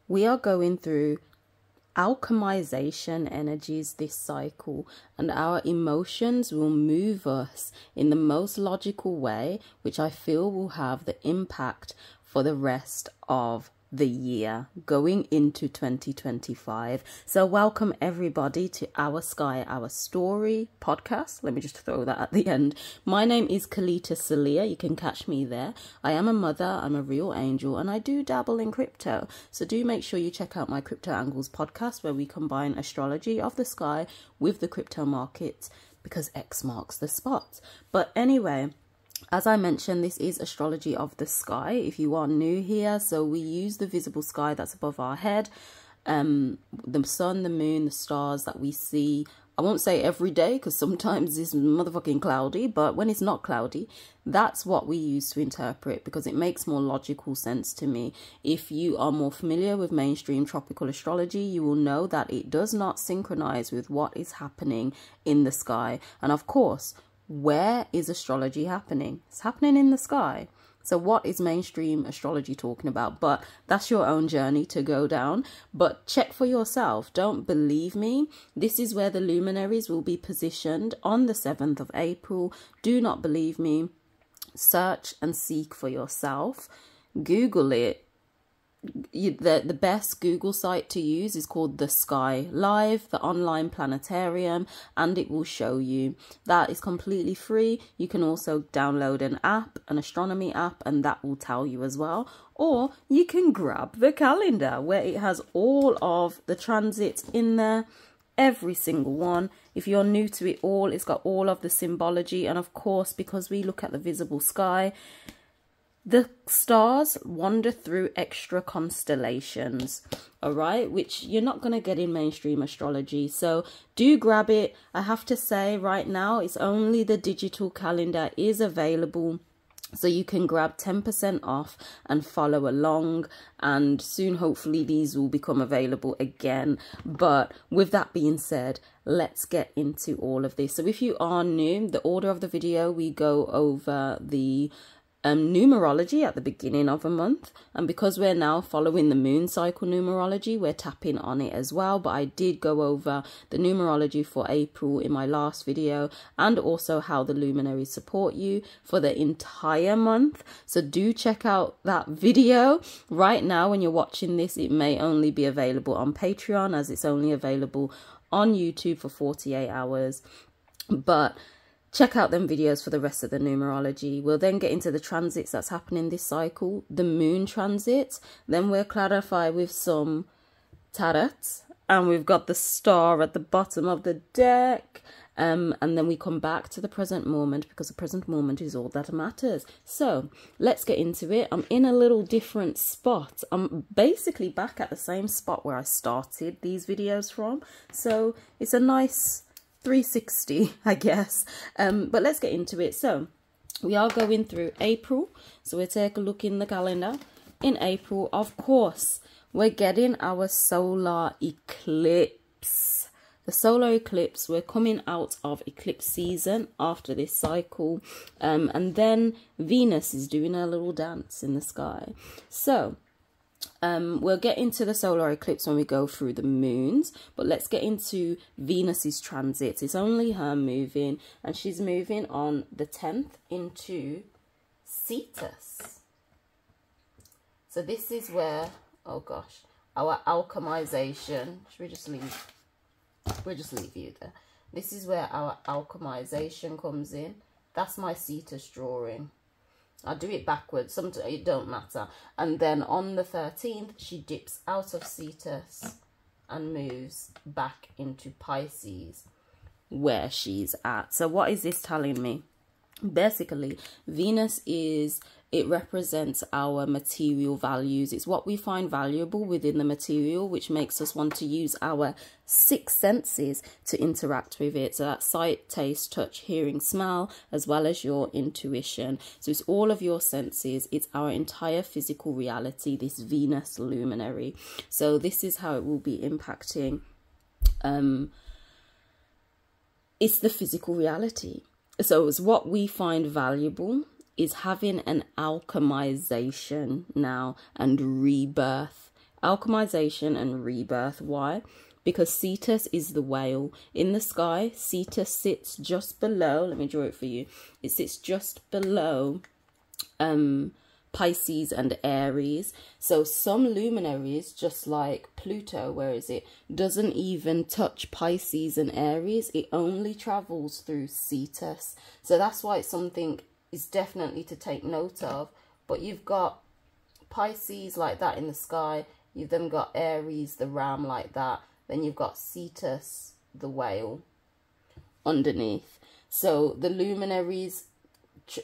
we are going through alchemization energies this cycle, and our emotions will move us in the most logical way, which I feel will have the impact for the rest of the year going into 2025. So welcome everybody to Our Sky, Our Story podcast. Let me just throw that at the end. My name is Kelita, Sahliah. You can catch me there. I am a mother, I'm a real angel, and I do dabble in crypto. So do make sure you check out my Crypto Angles podcast, where we combine astrology of the sky with the crypto markets, because X marks the spot. But anyway, as I mentioned, this is astrology of the sky if you are new here. So we use the visible sky that's above our head, the sun, the moon, the stars that we see. I won't say every day, because sometimes it's motherfucking cloudy, but when it's not cloudy, that's what we use to interpret, because it makes more logical sense to me. If you are more familiar with mainstream tropical astrology, you will know that it does not synchronize with what is happening in the sky. And of course, where is astrology happening? It's happening in the sky. So what is mainstream astrology talking about? But that's your own journey to go down. But check for yourself. Don't believe me. This is where the luminaries will be positioned on the 7th of April. Do not believe me. Search and seek for yourself. Google it. The best Google site to use is called The Sky Live, the online planetarium, and it will show you. That is completely free. You can also download an app, an astronomy app, and that will tell you as well. Or you can grab the calendar, where it has all of the transits in there, every single one. If you're new to it all, it's got all of the symbology. And of course, because we look at the visible sky, the stars wander through extra constellations, all right, which you're not going to get in mainstream astrology. So do grab it. I have to say right now, it's only the digital calendar is available. So you can grab 10% off and follow along. And soon, hopefully, these will become available again. But with that being said, let's get into all of this. So if you are new, the order of the video, we go over the numerology at the beginning of a month, and because we're now following the moon cycle numerology, we're tapping on it as well. But I did go over the numerology for April in my last video, and also how the luminaries support you for the entire month. So do check out that video. Right now, when you're watching this, it may only be available on Patreon, as it's only available on YouTube for 48 hours. But check out them videos for the rest of the numerology. We'll then get into the transits that's happening this cycle, the moon transit. Then we'll clarify with some tarot, and we've got the star at the bottom of the deck. And then we come back to the present moment, because the present moment is all that matters. So let's get into it. I'm in a little different spot. I'm basically back at the same spot where I started these videos from. So it's a nice 360, I guess. But let's get into it. So we are going through April. So we'll take a look in the calendar. In April, of course, we're getting our solar eclipse. The solar eclipse, we're coming out of eclipse season after this cycle. And then Venus is doing a little dance in the sky. So we'll get into the solar eclipse when we go through the moons, but let's get into Venus's transits. It's only her moving, and she's moving on the 10th into Cetus. So this is where, oh gosh, our alchemization, should we just leave? We'll just leave you there. This is where our alchemization comes in. That's my Cetus drawing. I'll do it backwards, sometimes it don't matter. And then on the 13th, she dips out of Cetus and moves back into Pisces, where she's at. So what is this telling me? Basically, Venus is, it represents our material values. It's what we find valuable within the material, which makes us want to use our 6 senses to interact with it. So that's sight, taste, touch, hearing, smell, as well as your intuition. So it's all of your senses. It's our entire physical reality, this Venus luminary. So this is how it will be impacting. It's the physical reality. So it's what we find valuable is having an alchemization now and rebirth alchemization and rebirth. Why? Because Cetus is the whale. In the sky, Cetus sits just below, let me draw it for you. It sits just below Pisces and Aries. So some luminaries, just like Pluto, where is it, doesn't even touch Pisces and Aries. It only travels through Cetus. So that's why it's something is definitely to take note of. But you've got Pisces like that in the sky. You've then got Aries, the ram, like that. Then you've got Cetus, the whale, underneath. So the luminaries,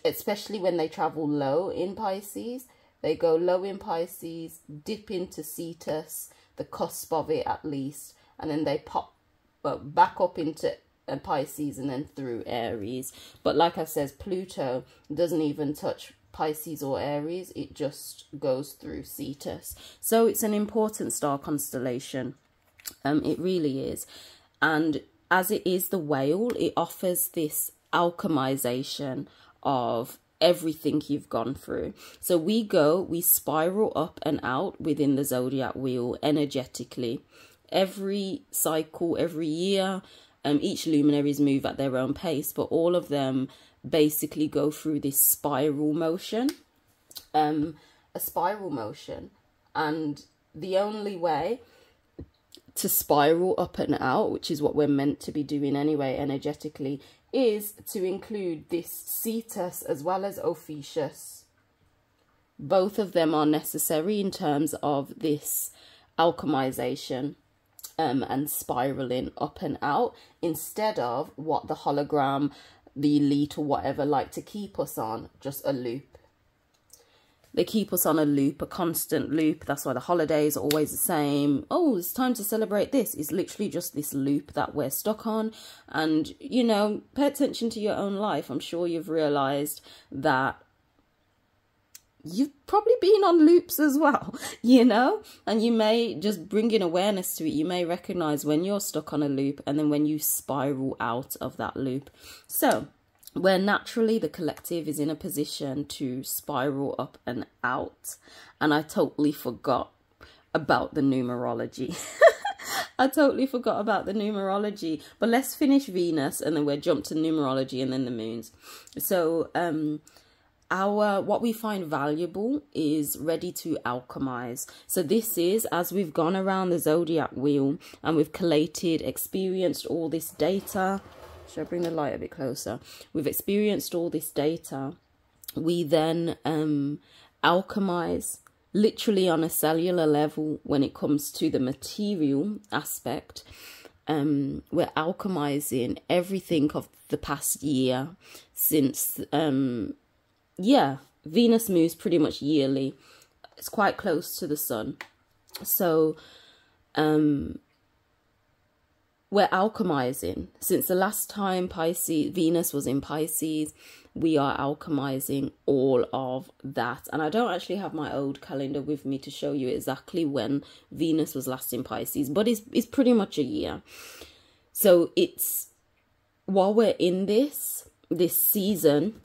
especially when they travel low in Pisces, they go low in Pisces, dip into Cetus, the cusp of it at least, and then they pop back up into Pisces and then through Aries. But like I says, Pluto doesn't even touch Pisces or Aries. It just goes through Cetus. So it's an important star constellation. It really is. And as it is the whale, it offers this alchemization of everything you've gone through. So we spiral up and out within the zodiac wheel energetically. Every cycle, every year, each luminaries move at their own pace, but all of them basically go through this spiral motion, a spiral motion. And the only way to spiral up and out, which is what we're meant to be doing anyway energetically, is to include this Cetus as well as Ophiuchus. Both of them are necessary in terms of this alchemization and spiraling up and out, instead of what the hologram, the elite or whatever like to keep us on, just a loop. They keep us on a loop, a constant loop. That's why the holidays are always the same. Oh, it's time to celebrate this. It's literally just this loop that we're stuck on. And, you know, pay attention to your own life. I'm sure you've realized that you've probably been on loops as well, you know, and you may just bring in awareness to it. You may recognize when you're stuck on a loop and then when you spiral out of that loop. So where naturally the collective is in a position to spiral up and out. And I totally forgot about the numerology. I totally forgot about the numerology. But let's finish Venus and then we'll jump to numerology and then the moons. So what we find valuable is ready to alchemize. So this is, as we've gone around the zodiac wheel and we've collated, experienced all this data. Should I bring the light a bit closer? We've experienced all this data. We then alchemize literally on a cellular level when it comes to the material aspect. We're alchemizing everything of the past year since, Venus moves pretty much yearly. It's quite close to the sun. So, we're alchemizing. Since the last time Venus was in Pisces, we are alchemizing all of that. And I don't actually have my old calendar with me to show you exactly when Venus was last in Pisces, but it's pretty much a year. So it's, while we're in this season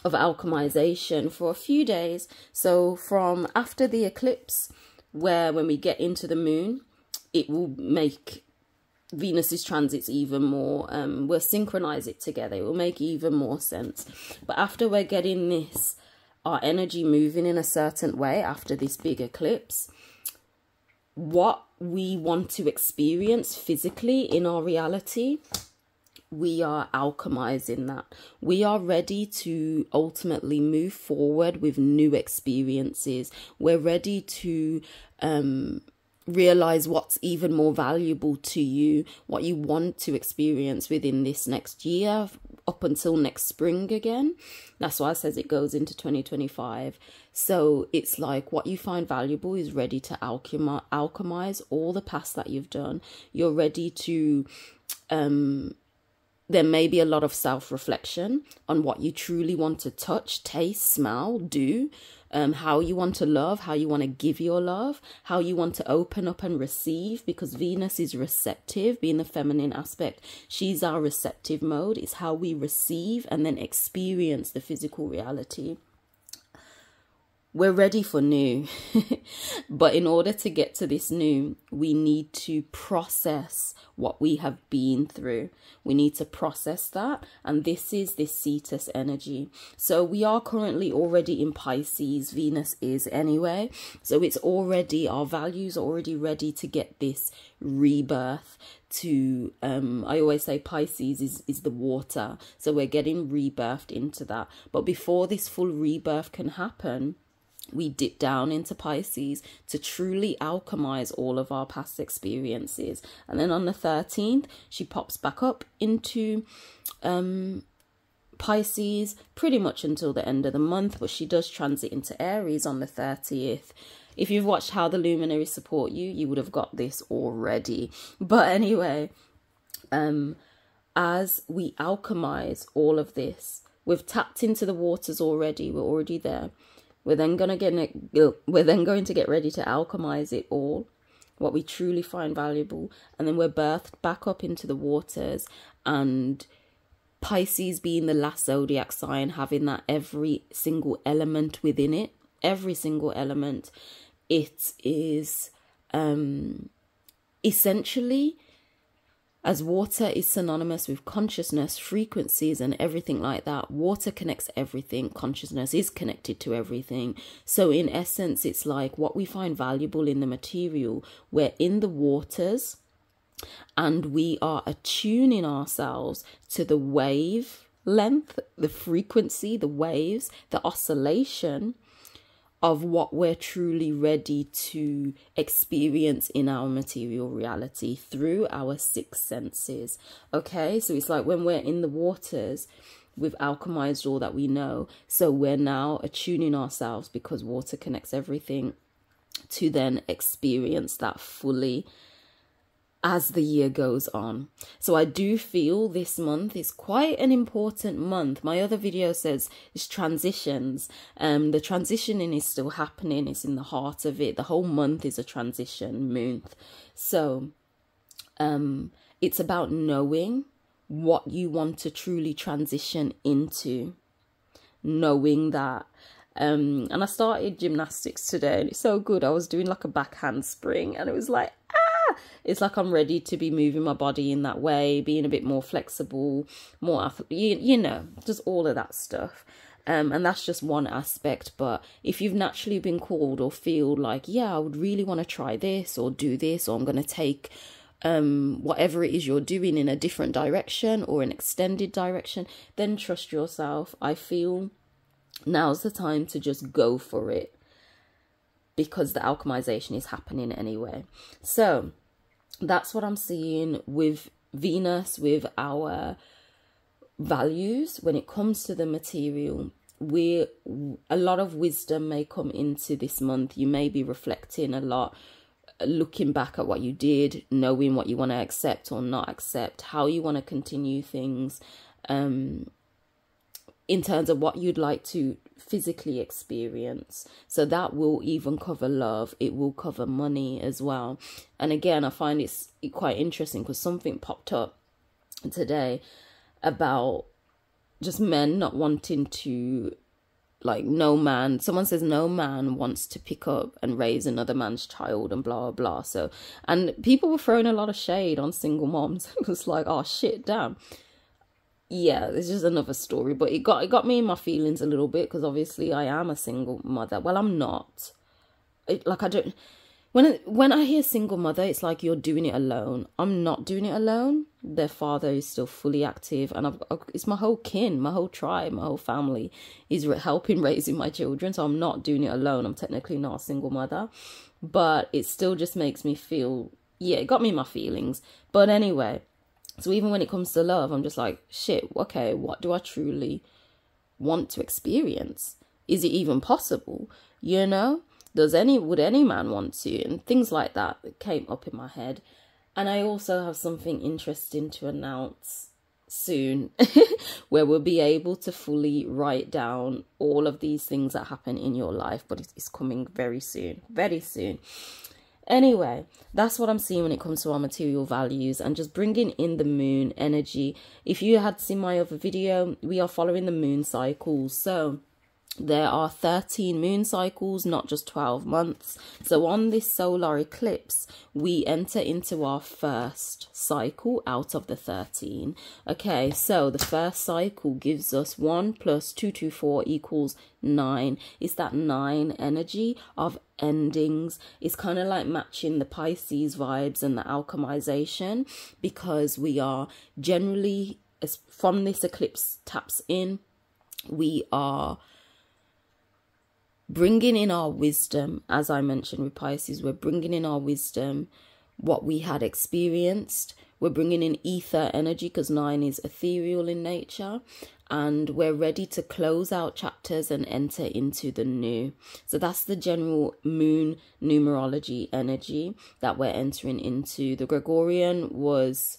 of alchemization for a few days, so from after the eclipse, when we get into the moon, it will make Venus's transits even more, we'll synchronize it together. It will make even more sense. But after we're getting our energy moving in a certain way after this big eclipse, what we want to experience physically in our reality, we are alchemizing that. We are ready to ultimately move forward with new experiences. We're ready to realize what's even more valuable to you, what you want to experience within this next year up until next spring again. That's why it says it goes into 2025. So it's like what you find valuable is ready to alchemize all the past that you've done. You're ready to there may be a lot of self-reflection on what you truly want to touch, taste, smell, do, how you want to love, how you want to give your love, how you want to open up and receive, because Venus is receptive, being the feminine aspect. She's our receptive mode. It's how we receive and then experience the physical reality. we're ready for new. But in order to get to this new, we need to process what we have been through. We need to process that. And this is this Cetus energy. So we are currently already in Pisces. Venus is anyway. So it's already, our values are already ready to get this rebirth. To I always say Pisces is the water. So we're getting rebirthed into that. But before this full rebirth can happen, we dip down into Pisces to truly alchemize all of our past experiences. And then on the 13th, she pops back up into Pisces pretty much until the end of the month. But she does transit into Aries on the 30th. If you've watched How the Luminaries Support You, you would have got this already. But anyway, as we alchemize all of this, we've tapped into the waters already. We're already there. We're then going to get ready to alchemize it all, what we truly find valuable, and then we're birthed back up into the waters. And Pisces being the last zodiac sign, having that every single element within it, every single element, it is essentially, as water is synonymous with consciousness, frequencies, and everything like that. Water connects everything. Consciousness is connected to everything. So in essence, it's like what we find valuable in the material. We're in the waters and we are attuning ourselves to the wave length, the frequency, the waves, the oscillation of what we're truly ready to experience in our material reality through our 6 senses. Okay, so it's like when we're in the waters, we've alchemized all that we know. So we're now attuning ourselves, because water connects everything, to then experience that fully as the year goes on. So I do feel this month is quite an important month. My other video says it's transitions. The transitioning is still happening. It's in the heart of it. The whole month is a transition month. So it's about knowing what you want to truly transition into. Knowing that. And I started gymnastics today, and it's so good. I was doing like a back handspring, and it was like, it's like I'm ready to be moving my body in that way, being a bit more flexible, more, you know, just all of that stuff. And that's just one aspect. But if you've naturally been called or feel like, yeah, I would really want to try this or do this, or I'm going to take whatever it is you're doing in a different direction or an extended direction, then trust yourself. I feel now's the time to just go for it, because the alchemization is happening anyway. So that's what I'm seeing with Venus, with our values. When it comes to the material, a lot of wisdom may come into this month. You may be reflecting a lot, looking back at what you did, knowing what you want to accept or not accept, how you want to continue things, in terms of what you'd like to physically experience. So that will even cover love. It will cover money as well. And again, I find it's quite interesting, because something popped up today about just men not wanting to, like, no man, someone says no man wants to pick up and raise another man's child and blah, blah, blah. So, and people were throwing a lot of shade on single moms. It was like, oh shit, damn. Yeah, this is another story, but it got me in my feelings a little bit, because obviously I am a single mother. Well, I'm not. When I hear single mother, it's like you're doing it alone. I'm not doing it alone. Their father is still fully active, and it's my whole kin, my whole tribe, my whole family is helping raising my children. So I'm not doing it alone. I'm technically not a single mother, but it still just makes me feel, yeah, it got me in my feelings. But anyway. So even when it comes to love, I'm just like, shit, okay, what do I truly want to experience? Is it even possible? You know, would any man want to? And things like that came up in my head. And I also have something interesting to announce soon, where we'll be able to fully write down all of these things that happen in your life, but it's coming very soon, very soon. Anyway, that's what I'm seeing when it comes to our material values, and just bringing in the moon energy. If you had seen my other video, we are following the moon cycles. So there are 13 moon cycles, not just 12 months. So on this solar eclipse, we enter into our first cycle out of the 13. Okay, so the first cycle gives us 1 + 2 + 4 = 9. It's that 9 energy of endings. It's kind of like matching the Pisces vibes and the alchemization, because we are generally, as from this eclipse taps in, we are bringing in our wisdom. As I mentioned with Pisces, we're bringing in our wisdom, what we had experienced. We're bringing in ether energy, because 9 is ethereal in nature, and we're ready to close out chapters and enter into the new. So that's the general moon numerology energy that we're entering into. The Gregorian was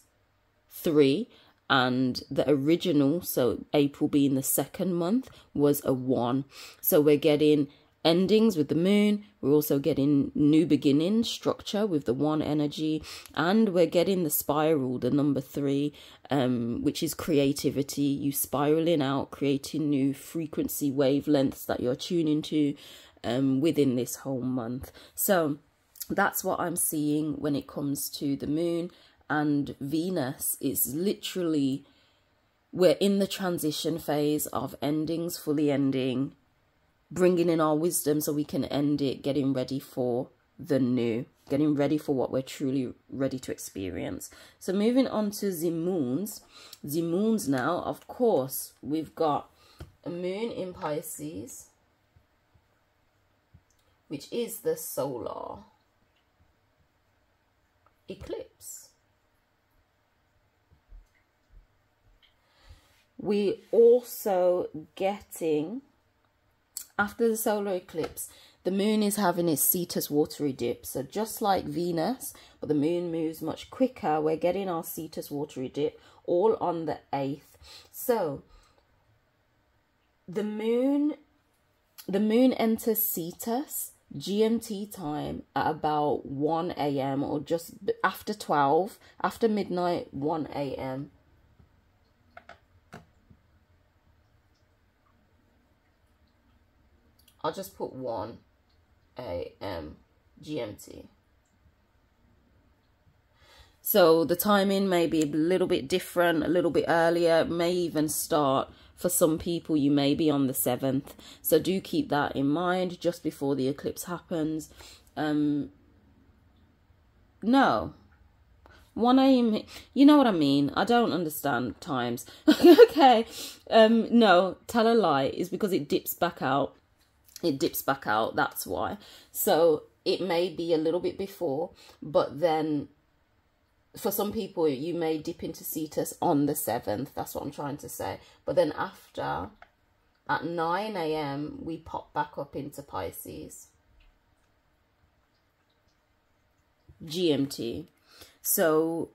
3, and the original, so April being the 2nd month, was a 1. So we're getting endings with the moon. We're also getting new beginning structure with the 1 energy, and we're getting the spiral, the number 3, which is creativity. You spiraling out, creating new frequency wavelengths that you're tuning to within this whole month. So that's what I'm seeing when it comes to the moon. And Venus is literally, we're in the transition phase of endings, fully ending, bringing in our wisdom so we can end it, getting ready for the new, getting ready for what we're truly ready to experience. So moving on to the moons. The moons now, of course, we've got a moon in Pisces, which is the solar eclipse. We also getting, after the solar eclipse, the moon is having its Cetus watery dip. So just like Venus, but the moon moves much quicker, we're getting our Cetus watery dip all on the 8th. So the moon enters Cetus GMT time at about 1 a.m. or just after 12, after midnight, 1 a.m. I'll just put 1 a.m. GMT. So the timing may be a little bit different, a little bit earlier. It may even start, for some people, you may be on the 7th. So do keep that in mind just before the eclipse happens. No. 1 a.m. You know what I mean? I don't understand times. Okay. No, tell a lie. It's because it dips back out. It dips back out, that's why. So it may be a little bit before, but then for some people you may dip into Cetus on the 7th. That's what I'm trying to say. But then after, at 9 a.m. we pop back up into Pisces GMT. So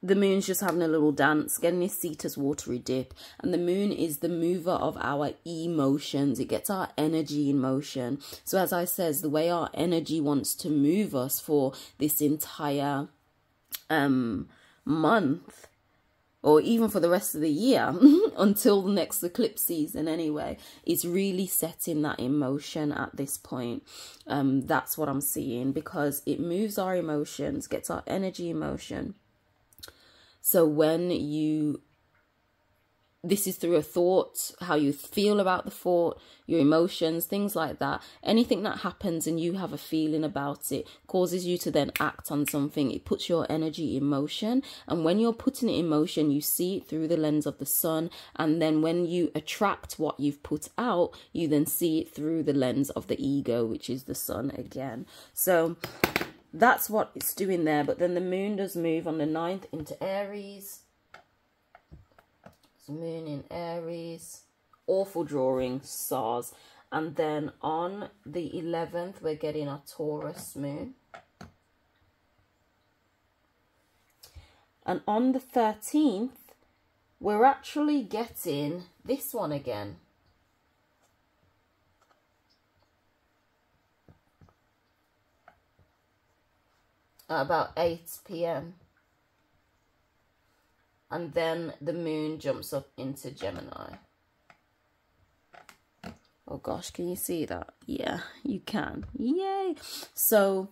the moon's just having a little dance, getting this Cetus watery dip. And the moon is the mover of our emotions. It gets our energy in motion. So as I says, the way our energy wants to move us for this entire month, or even for the rest of the year, until the next eclipse season anyway, is really setting that in motion at this point. That's what I'm seeing, because it moves our emotions, gets our energy in motion. So when you, this is through a thought, how you feel about the thought, your emotions, things like that. Anything that happens and you have a feeling about it causes you to then act on something. It puts your energy in motion. And when you're putting it in motion, you see it through the lens of the sun. And then when you attract what you've put out, you then see it through the lens of the ego, which is the sun again. So that's what it's doing there. But then the moon does move on the 9th into Aries. So moon in Aries. Awful drawing, SARS. And then on the 11th, we're getting a Taurus moon. And on the 13th, we're actually getting this one again. At about 8 p.m. And then the moon jumps up into Gemini. Oh gosh, can you see that? Yeah, you can. Yay. So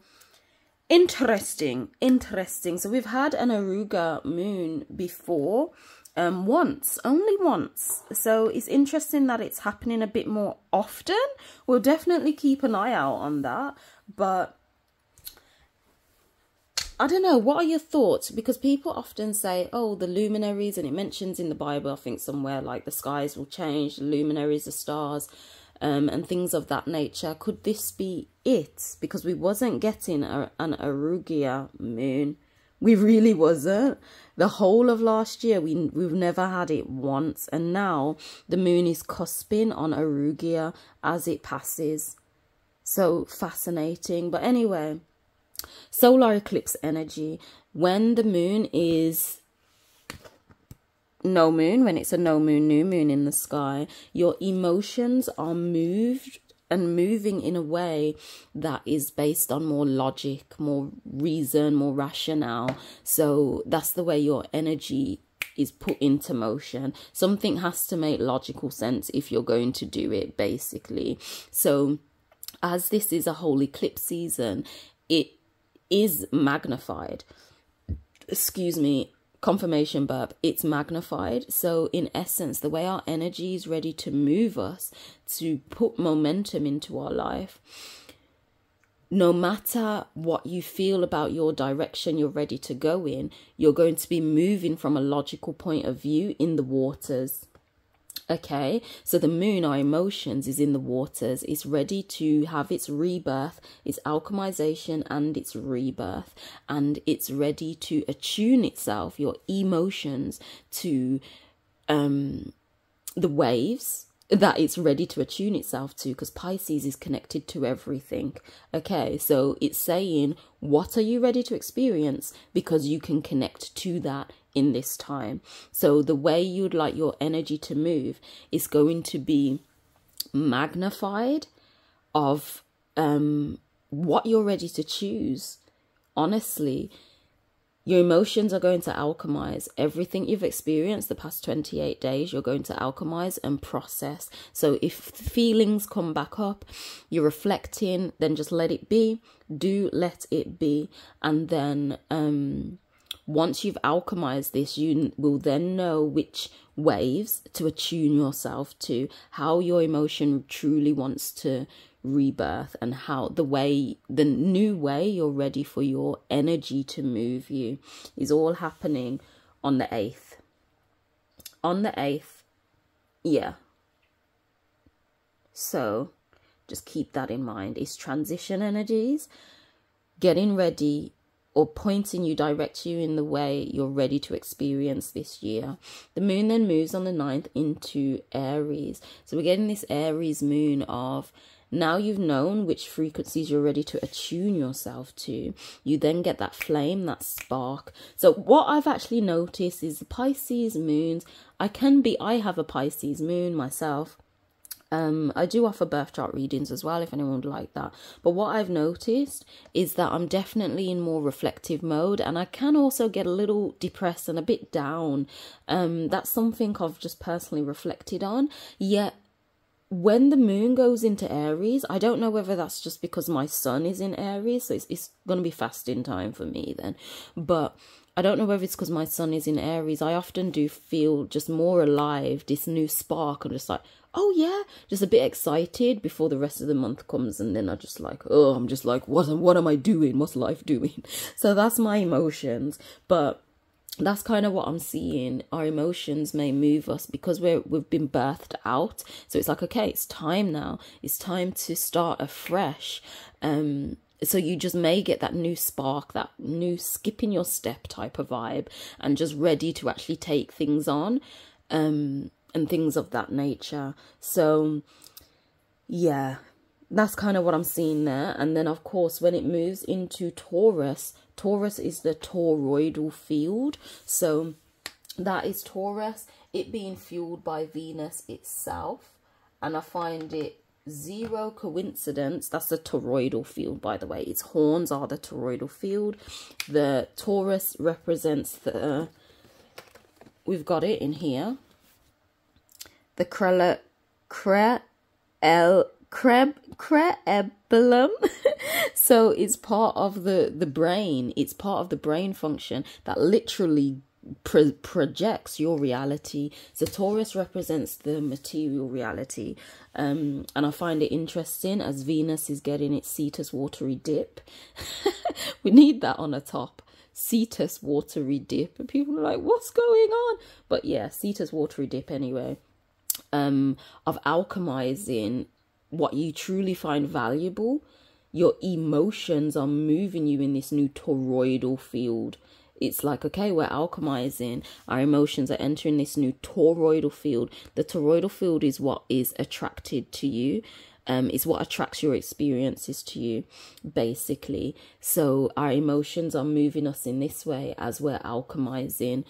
interesting. So we've had an Aruga moon before, only once. So it's interesting that it's happening a bit more often. We'll definitely keep an eye out on that. But I don't know, what are your thoughts? Because people often say, oh, the luminaries, and it mentions in the Bible, I think somewhere, like the skies will change, the luminaries, the stars, and things of that nature. Could this be it? Because we wasn't getting an Aruga moon. We really wasn't. The whole of last year, we've never had it once. And now the moon is cusping on Aruga as it passes. So fascinating. But anyway, solar eclipse energy. When the moon is no moon, when it's a no moon, new moon in the sky, your emotions are moving in a way that is based on more logic, more reason, more rationale. So that's the way your energy is put into motion. Something has to make logical sense if you're going to do it, basically. So as this is a whole eclipse season, it is magnified. Excuse me, confirmation burp. It's magnified. So in essence, the way our energy is ready to move us, to put momentum into our life, no matter what you feel about your direction you're ready to go in, you're going to be moving from a logical point of view in the waters. Okay, so the moon, our emotions, is in the waters. It's ready to have its rebirth, its alchemization and its rebirth. And it's ready to attune itself, your emotions, to the waves that it's ready to attune itself to, because Pisces is connected to everything. Okay, so it's saying, what are you ready to experience? Because you can connect to that in this time. So the way you'd like your energy to move is going to be magnified of what you're ready to choose. Honestly, your emotions are going to alchemize everything you've experienced the past 28 days. You're going to alchemize and process. So if feelings come back up, you're reflecting, then just let it be. Do let it be. And then once you've alchemized this, you will then know which waves to attune yourself to, how your emotion truly wants to rebirth, and how the new way you're ready for your energy to move you is all happening on the 8th. On the 8th, yeah. So just keep that in mind. It's transition energies, getting ready, or pointing you, direct you in the way you're ready to experience this year. The moon then moves on the 9th into Aries. So we're getting this Aries moon of, now you've known which frequencies you're ready to attune yourself to. You then get that flame, that spark. So what I've actually noticed is the Pisces moons, I have a Pisces moon myself. I do offer birth chart readings as well if anyone would like that. But what I've noticed is that I'm definitely in more reflective mode, and I can also get a little depressed and a bit down. That's something I've just personally reflected on. Yet when the moon goes into Aries, I don't know whether that's just because my sun is in Aries, so it's going to be fasting time for me then. But I don't know whether it's because my sun is in Aries. I often do feel just more alive, this new spark. I'm just like, oh yeah, just a bit excited before the rest of the month comes. And then I'm just like, what am I doing? What's life doing? So that's my emotions. But that's kind of what I'm seeing. Our emotions may move us because we've been birthed out. So it's like, okay, it's time now. It's time to start afresh. So you just may get that new spark, that new skip in your step type of vibe, and just ready to actually take things on, and things of that nature. So yeah, that's kind of what I'm seeing there. And then of course, when it moves into Taurus, Taurus is the toroidal field. So that is Taurus, it being fueled by Venus itself. And I find it zero coincidence. That's the toroidal field, by the way. Its horns are the toroidal field. The Taurus represents the, we've got it in here, the cerebellum. So it's part of the brain. It's part of the brain function that literally projects your reality. So Taurus represents the material reality, and I find it interesting as Venus is getting its Cetus watery dip. We need that on a top. Cetus watery dip, and people are like, what's going on? But yeah, Cetus watery dip anyway, of alchemizing what you truly find valuable. Your emotions are moving you in this new toroidal field. It's like, okay, we're alchemizing. Our emotions are entering this new toroidal field. The toroidal field is what is attracted to you. It's what attracts your experiences to you, basically. So our emotions are moving us in this way as we're alchemizing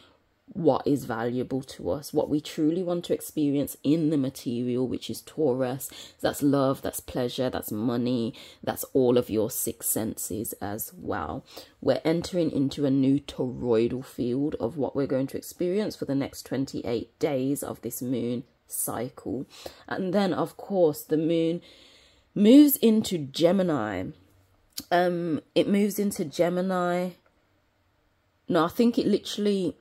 what is valuable to us, what we truly want to experience in the material, which is Taurus. That's love, that's pleasure, that's money, that's all of your six senses as well. We're entering into a new toroidal field of what we're going to experience for the next 28 days of this moon cycle. And then, of course, the moon moves into Gemini. It moves into Gemini. No, I think it literally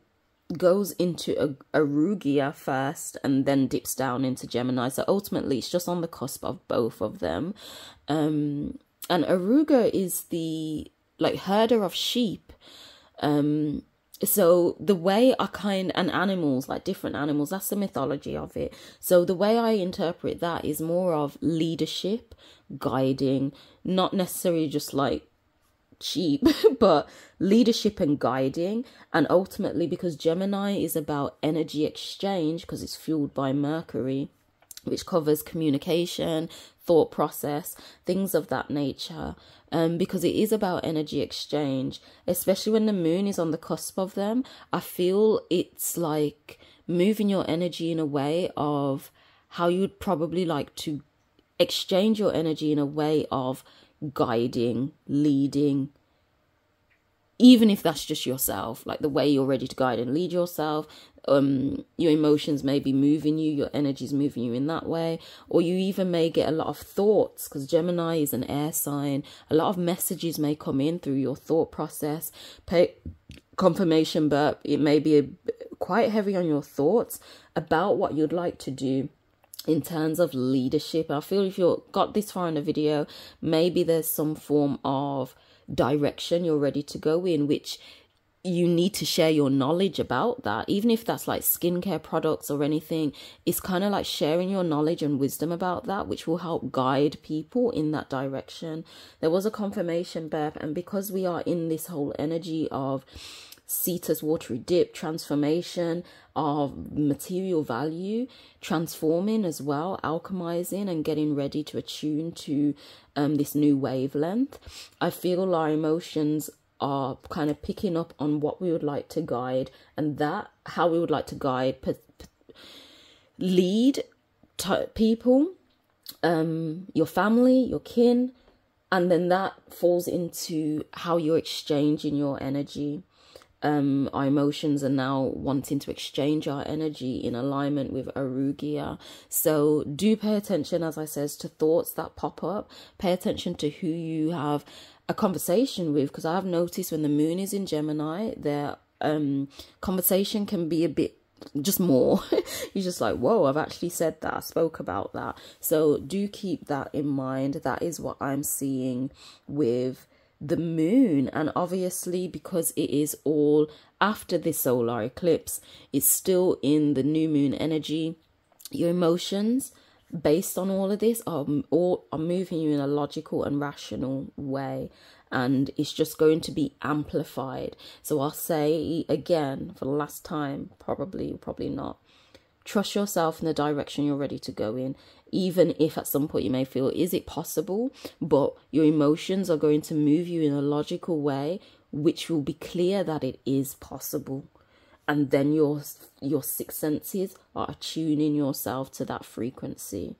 goes into Arugia first and then dips down into Gemini. So ultimately it's just on the cusp of both of them. And Aruga is the like herder of sheep. So the way and animals, like different animals, that's the mythology of it. So the way I interpret that is more of leadership, guiding, not necessarily just like sheep, but leadership and guiding. And ultimately, because Gemini is about energy exchange, because it's fueled by Mercury, which covers communication, thought process, things of that nature, because it is about energy exchange, especially when the moon is on the cusp of them. I feel it's like moving your energy in a way of how you would probably like to exchange your energy in a way of guiding, leading, even if that's just yourself, like the way you're ready to guide and lead yourself. Your emotions may be moving you, your energy is moving you in that way, or you even may get a lot of thoughts, because Gemini is an air sign. A lot of messages may come in through your thought process. Confirmation burp, it may be quite heavy on your thoughts about what you'd like to do in terms of leadership. I feel if you've got this far in the video, maybe there's some form of direction you're ready to go in, which you need to share your knowledge about that. Even if that's like skincare products or anything, it's kind of like sharing your knowledge and wisdom about that, which will help guide people in that direction. There was a confirmation burp, and because we are in this whole energy of Cetus watery dip, transformation of material value, transforming as well, alchemizing and getting ready to attune to this new wavelength, I feel our emotions are kind of picking up on what we would like to guide, and that how we would like to guide, lead people, your family, your kin, and then that falls into how you're exchanging your energy. Our emotions are now wanting to exchange our energy in alignment with Arugia. So do pay attention, as I says, to thoughts that pop up. Pay attention to who you have a conversation with, because I have noticed when the moon is in Gemini, their conversation can be a bit just more. You're just like, whoa, I've actually said that, I spoke about that. So do keep that in mind. That is what I'm seeing with the moon. And obviously, because it is all after the solar eclipse, it's still in the new moon energy. Your emotions based on all of this are moving you in a logical and rational way, and it's just going to be amplified. So I'll say again for the last time, probably not, trust yourself in the direction you're ready to go in, even if at some point you may feel, is it possible? But your emotions are going to move you in a logical way, which will be clear that it is possible. And then your six senses are attuning yourself to that frequency.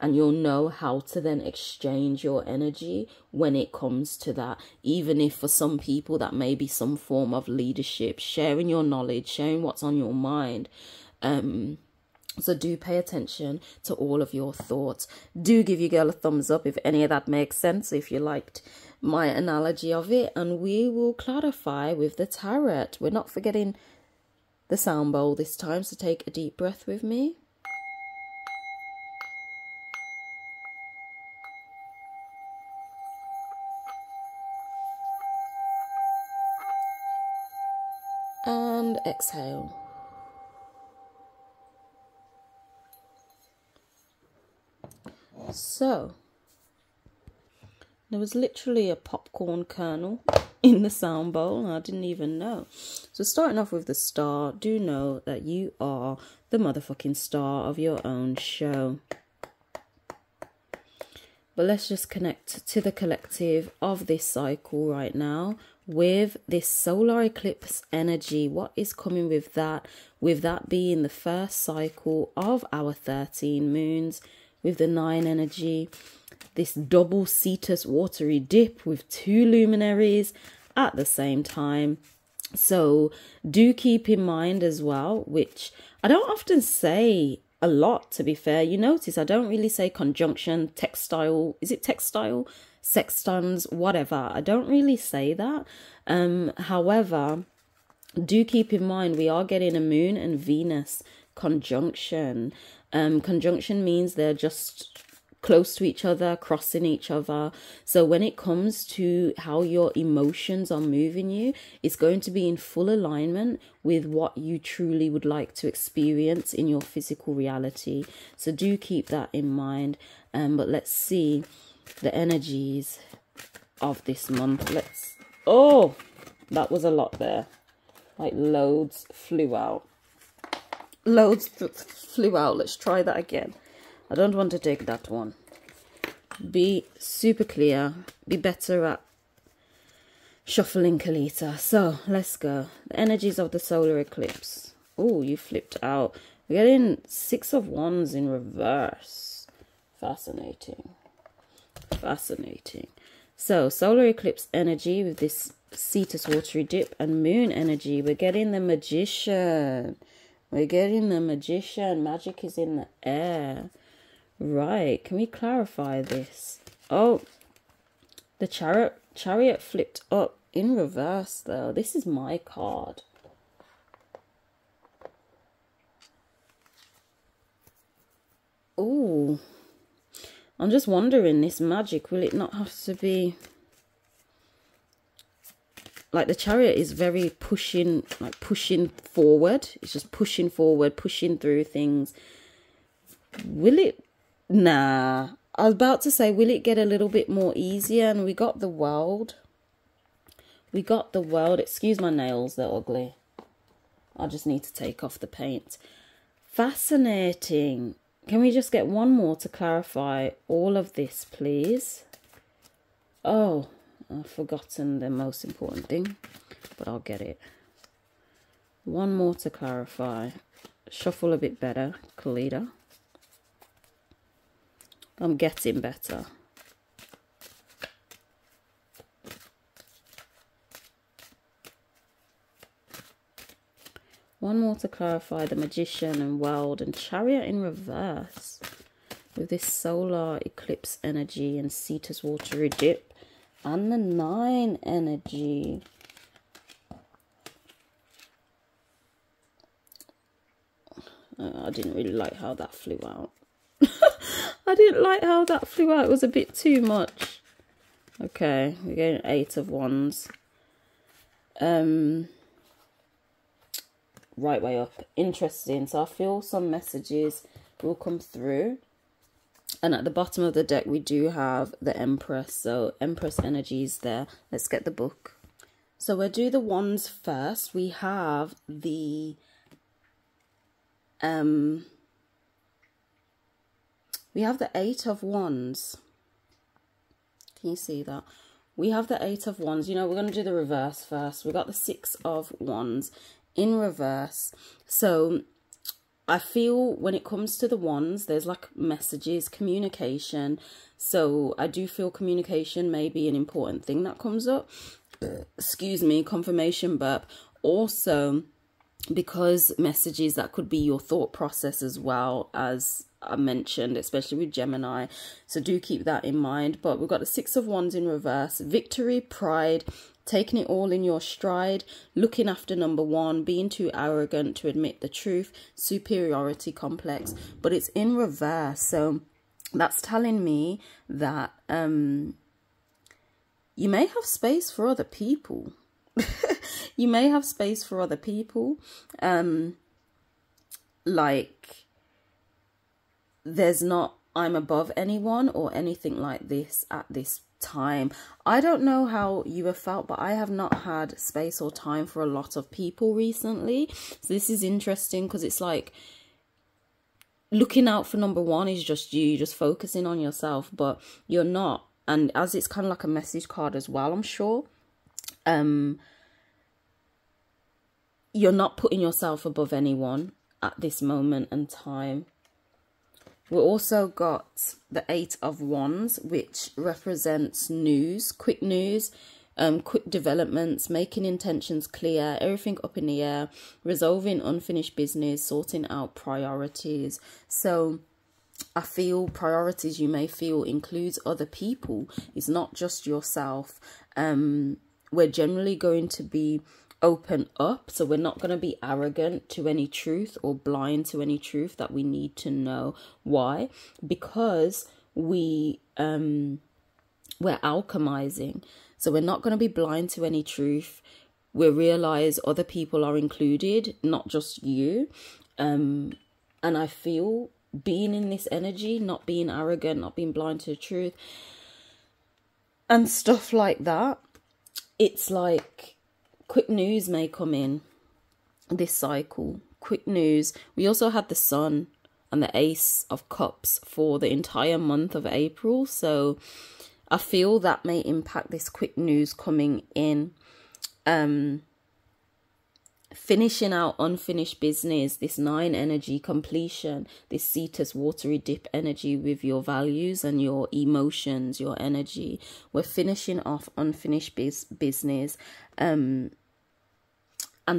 And you'll know how to then exchange your energy when it comes to that. Even if for some people that may be some form of leadership, sharing your knowledge, sharing what's on your mind, So do pay attention to all of your thoughts. Do give your girl a thumbs up if any of that makes sense, if you liked my analogy of it. And we will clarify with the tarot. We're not forgetting the sound bowl this time, so take a deep breath with me. And exhale. So, there was literally a popcorn kernel in the sound bowl, and I didn't even know. So starting off with the star, do know that you are the motherfucking star of your own show. But let's just connect to the collective of this cycle right now with this solar eclipse energy. What is coming with that? With that being the first cycle of our 13 moons, with the 9 energy, this double Cetus watery dip with 2 luminaries at the same time. So do keep in mind as well, which I don't often say a lot, to be fair. You notice I don't really say conjunction, textile, is it textile, sextans, whatever. I don't really say that. However, do keep in mind we are getting a Moon and Venus conjunction. Conjunction means they're just close to each other, crossing each other. So when it comes to how your emotions are moving you, it's going to be in full alignment with what you truly would like to experience in your physical reality. So do keep that in mind. But let's see the energies of this month. Oh, that was a lot there. Like loads flew out. Loads flew out. Let's try that again. I don't want to take that one. Be super clear. Be better at shuffling, Kelita. So let's go. The energies of the solar eclipse. Oh, you flipped out. We're getting 6 of Wands in reverse. Fascinating. Fascinating. So solar eclipse energy with this Cetus watery dip and moon energy. We're getting the Magician. We're getting the Magician. Magic is in the air. Right. Can we clarify this? Oh, the chariot flipped up in reverse, though. This is my card. Oh, I'm just wondering, this magic, will it not have to be... Like the chariot is very pushing, like pushing forward. It's just pushing forward, pushing through things. Will it? Nah. I was about to say, will it get a little bit more easier? And we got the world. We got the world. Excuse my nails, they're ugly. I just need to take off the paint. Fascinating. Can we just get one more to clarify all of this, please? Oh, I've forgotten the most important thing, but I'll get it. One more to clarify. Shuffle a bit better, Kelita. I'm getting better. One more to clarify the Magician and World and Chariot in reverse with this solar eclipse energy and Cetus watery dip. And the 9 energy. I didn't really like how that flew out. I didn't like how that flew out. It was a bit too much. Okay, we're getting 8 of Wands. Right way up. Interesting. So I feel some messages will come through. And at the bottom of the deck, we do have the Empress. So Empress energy is there. Let's get the book. So we'll do the Wands first. We have the... we have the 8 of Wands. Can you see that? We have the 8 of Wands. You know, we're going to do the reverse first. We got the 6 of Wands in reverse. So... I feel when it comes to the Wands, there's like messages, communication. So I do feel communication may be an important thing that comes up. Excuse me, confirmation burp. Also, because messages that could be your thought process as well, as I mentioned, especially with Gemini. So do keep that in mind. But we've got the Six of Wands in reverse. Victory, pride, taking it all in your stride, looking after number one, being too arrogant to admit the truth, superiority complex. But it's in reverse. So that's telling me that you may have space for other people. You may have space for other people. Like, there's not I'm above anyone or anything like this at this time. I don't know how you have felt, but I have not had space or time for a lot of people recently. So this is interesting, because it's like looking out for number one is just you, just focusing on yourself, but you're not. And as it's kind of like a message card as well, I'm sure. You're not putting yourself above anyone at this moment in time. We've also got the Eight of Wands, which represents news, quick developments, making intentions clear, everything up in the air, resolving unfinished business, sorting out priorities. So I feel priorities you may feel includes other people. It's not just yourself. We're generally going to be open up, so we're not going to be arrogant to any truth or blind to any truth that we need to know. Why? Because we're alchemizing, so we're not going to be blind to any truth. We realize other people are included, not just you. And I feel being in this energy, not being arrogant, not being blind to the truth and stuff like that, it's like quick news may come in this cycle. Quick news. We also had the Sun and the Ace of Cups for the entire month of April. So I feel that may impact this quick news coming in. Finishing out unfinished business, this 9 energy completion, this Cetus watery dip energy with your values and your emotions, your energy. We're finishing off unfinished business. And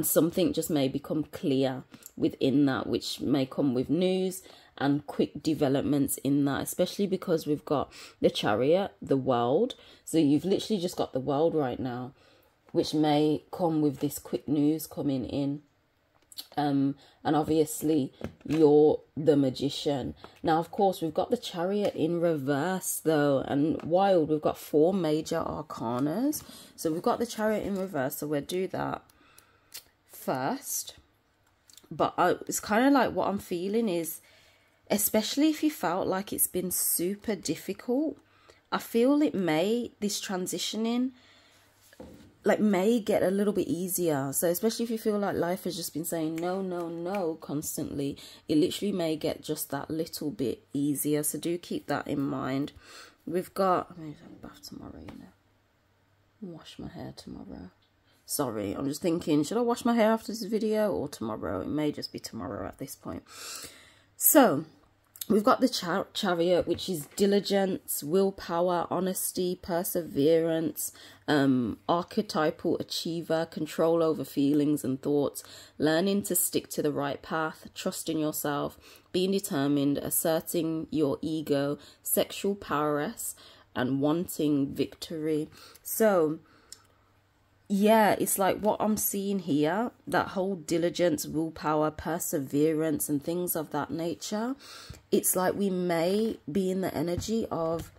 something just may become clear within that, which may come with news and quick developments in that, especially because we've got the Chariot, the World. So you've literally just got the World right now, which may come with this quick news coming in. And obviously you're the Magician. Now, of course, we've got the Chariot in reverse though, and wild, we've got 4 major arcanas. So we've got the Chariot in reverse, so we'll do that first. But it's kind of like what I'm feeling is, especially if you felt like it's been super difficult, I feel this transitioning like may get a little bit easier. So especially if you feel like life has just been saying no, no, no constantly, it literally may get just that little bit easier. So do keep that in mind. We've got, I'm going to have a bath tomorrow, you know, wash my hair tomorrow. Sorry, I'm just thinking, should I wash my hair after this video or tomorrow? It may just be tomorrow at this point. So we've got the Chariot, which is diligence, willpower, honesty, perseverance, archetypal achiever, control over feelings and thoughts, learning to stick to the right path, trusting yourself, being determined, asserting your ego, sexual prowess, and wanting victory. So yeah, it's like what I'm seeing here, that whole diligence, willpower, perseverance and things of that nature. It's like we may be in the energy of,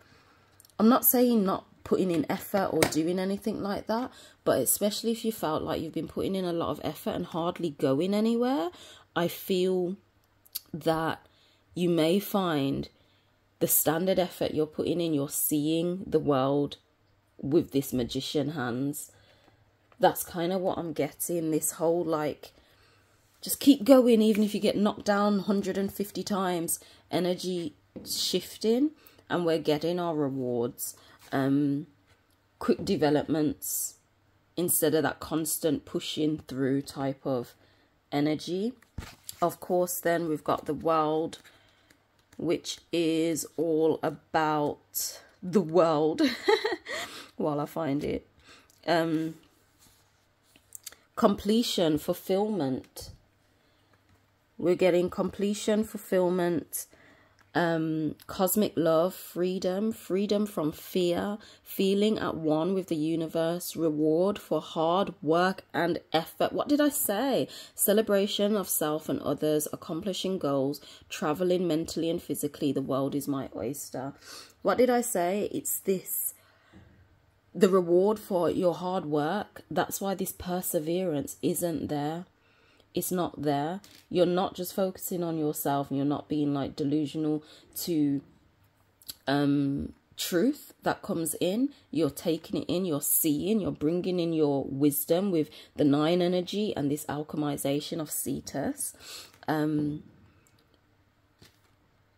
I'm not saying not putting in effort or doing anything like that, but especially if you felt like you've been putting in a lot of effort and hardly going anywhere, I feel that you may find the standard effort you're putting in, you're seeing the world with this Magician hands. That's kind of what I'm getting, this whole like, just keep going even if you get knocked down 150 times, energy shifting, and we're getting our rewards. Quick developments instead of that constant pushing through type of energy. Of course, then we've got the World, which is all about the world while I find it. completion, fulfillment. We're getting completion, fulfillment, cosmic love, freedom from fear, feeling at one with the universe, reward for hard work and effort. What did I say? Celebration of self and others, accomplishing goals, traveling mentally and physically. The world is my oyster. What did I say? It's this, the reward for your hard work. That's why this perseverance isn't there. It's not there. You're not just focusing on yourself, and you're not being like delusional to truth that comes in. You're taking it in, you're seeing, you're bringing in your wisdom with the 9 energy and this alchemization of Cetus.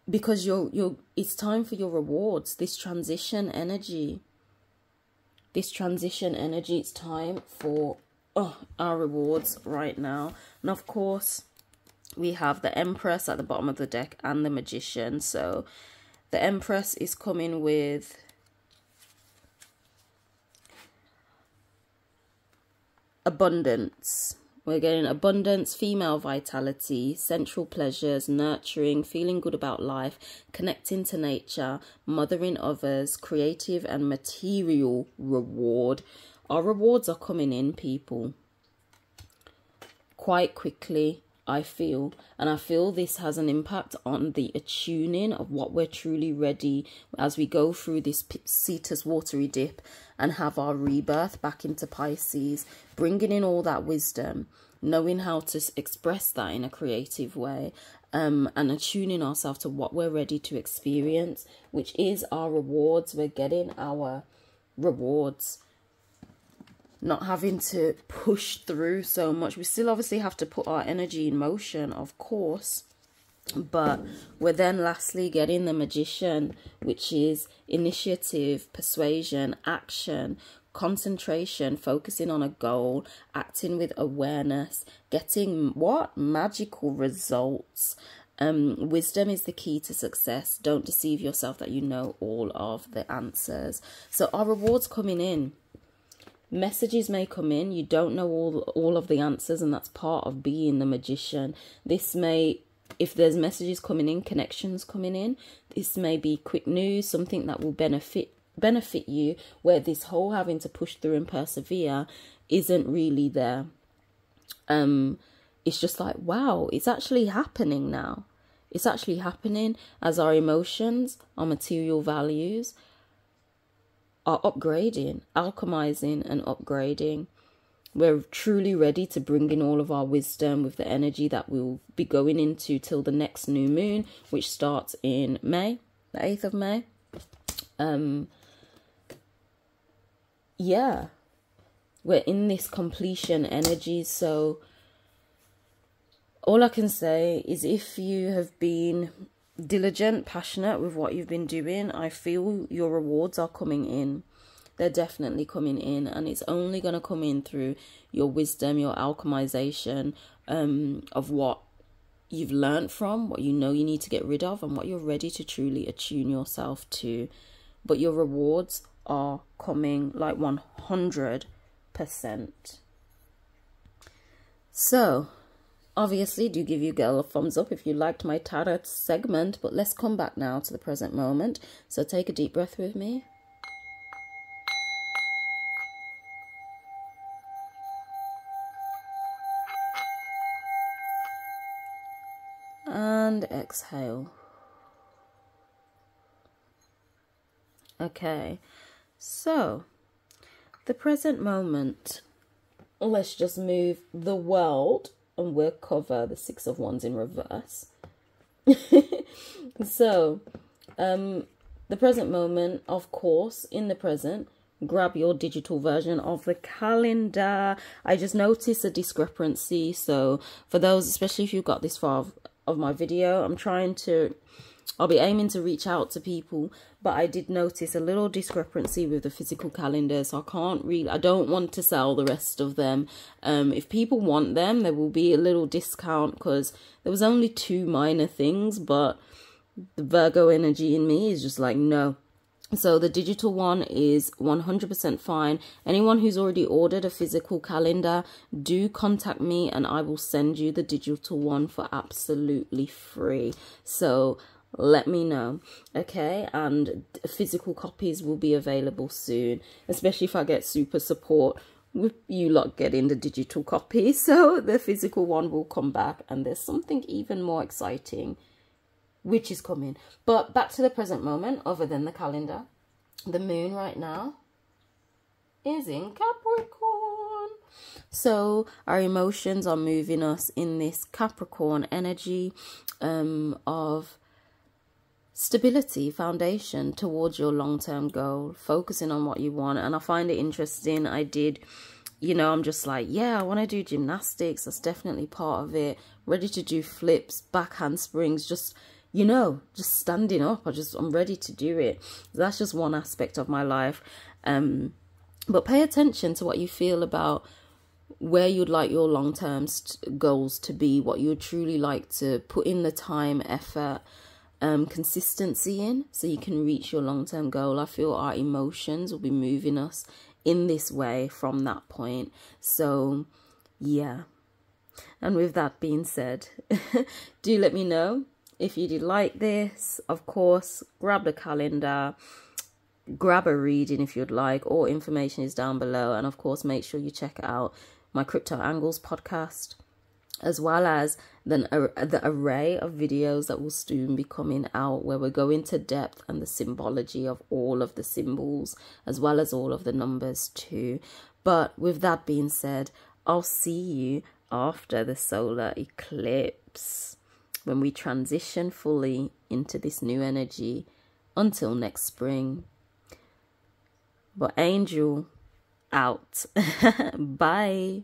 Because it's time for your rewards, this transition energy. This transition energy, it's time for our rewards right now. And of course, we have the Empress at the bottom of the deck and the Magician. So the Empress is coming with abundance. We're getting abundance, female vitality, sensual pleasures, nurturing, feeling good about life, connecting to nature, mothering others, creative and material reward. Our rewards are coming in, people, quite quickly, I feel. And I feel this has an impact on the attuning of what we're truly ready as we go through this Cetus watery dip and have our rebirth back into Pisces, bringing in all that wisdom, knowing how to express that in a creative way, and attuning ourselves to what we're ready to experience, which is our rewards. We're getting our rewards. Not having to push through so much. We still obviously have to put our energy in motion, of course. But we're then lastly getting the Magician, which is initiative, persuasion, action, concentration, focusing on a goal, acting with awareness, getting what? Magical results. Wisdom is the key to success. Don't deceive yourself that you know all of the answers. So our rewards coming in. Messages may come in. You don't know all of the answers, and that's part of being the Magician. This may, if there's messages coming in, connections coming in, this may be quick news, something that will benefit you, where this whole having to push through and persevere isn't really there. It's just like, wow, it's actually happening now. It's actually happening as our emotions, our material values are upgrading, alchemizing and upgrading. We're truly ready to bring in all of our wisdom with the energy that we'll be going into till the next new moon, which starts in May, the 8th of May. Yeah, we're in this completion energy. So all I can say is, if you have been diligent, passionate with what you've been doing, I feel your rewards are coming in. They're definitely coming in, and it's only going to come in through your wisdom, your alchemization of what you've learned from, what you know you need to get rid of, and what you're ready to truly attune yourself to. But your rewards are coming like 100%. So obviously, do give your girl a thumbs up if you liked my tarot segment. But let's come back now to the present moment. So take a deep breath with me. And exhale. Okay, so the present moment. Let's just move the world, and we'll cover the 6 of Wands in reverse. So, the present moment, of course, in the present, grab your digital version of the calendar. I just noticed a discrepancy. So for those, especially if you've got this far of my video, I'll be aiming to reach out to people, but I did notice a little discrepancy with the physical calendar, so I don't want to sell the rest of them. If people want them, there will be a little discount, because there was only 2 minor things, but the Virgo energy in me is just like, no, So the digital one is 100% fine. Anyone who's already ordered a physical calendar, do contact me and I will send you the digital one for absolutely free. So let me know, okay? And physical copies will be available soon, especially if I get super support with you lot getting the digital copy. So the physical one will come back, and there's something even more exciting which is coming. But back to the present moment, other than the calendar, the moon right now is in Capricorn. So our emotions are moving us in this Capricorn energy of stability, foundation towards your long-term goal, focusing on what you want. And I find it interesting. I'm just like, yeah, I want to do gymnastics. That's definitely part of it. Ready to do flips, back handsprings, just standing up. I'm ready to do it. That's just one aspect of my life. But pay attention to what you feel about where you'd like your long-term goals to be, what you would truly like to put in the time, effort, consistency in, so you can reach your long-term goal. I feel our emotions will be moving us in this way from that point. So yeah, and with that being said, do let me know if you did like this. Of course, grab the calendar, grab a reading if you'd like. All information is down below. And of course, make sure you check out my Crypto Angles podcast, as well as the array of videos that will soon be coming out, where we're going to depth and the symbology of all of the symbols, as well as all of the numbers too. But with that being said, I'll see you after the solar eclipse, when we transition fully into this new energy. Until next spring. But Angel out. Bye.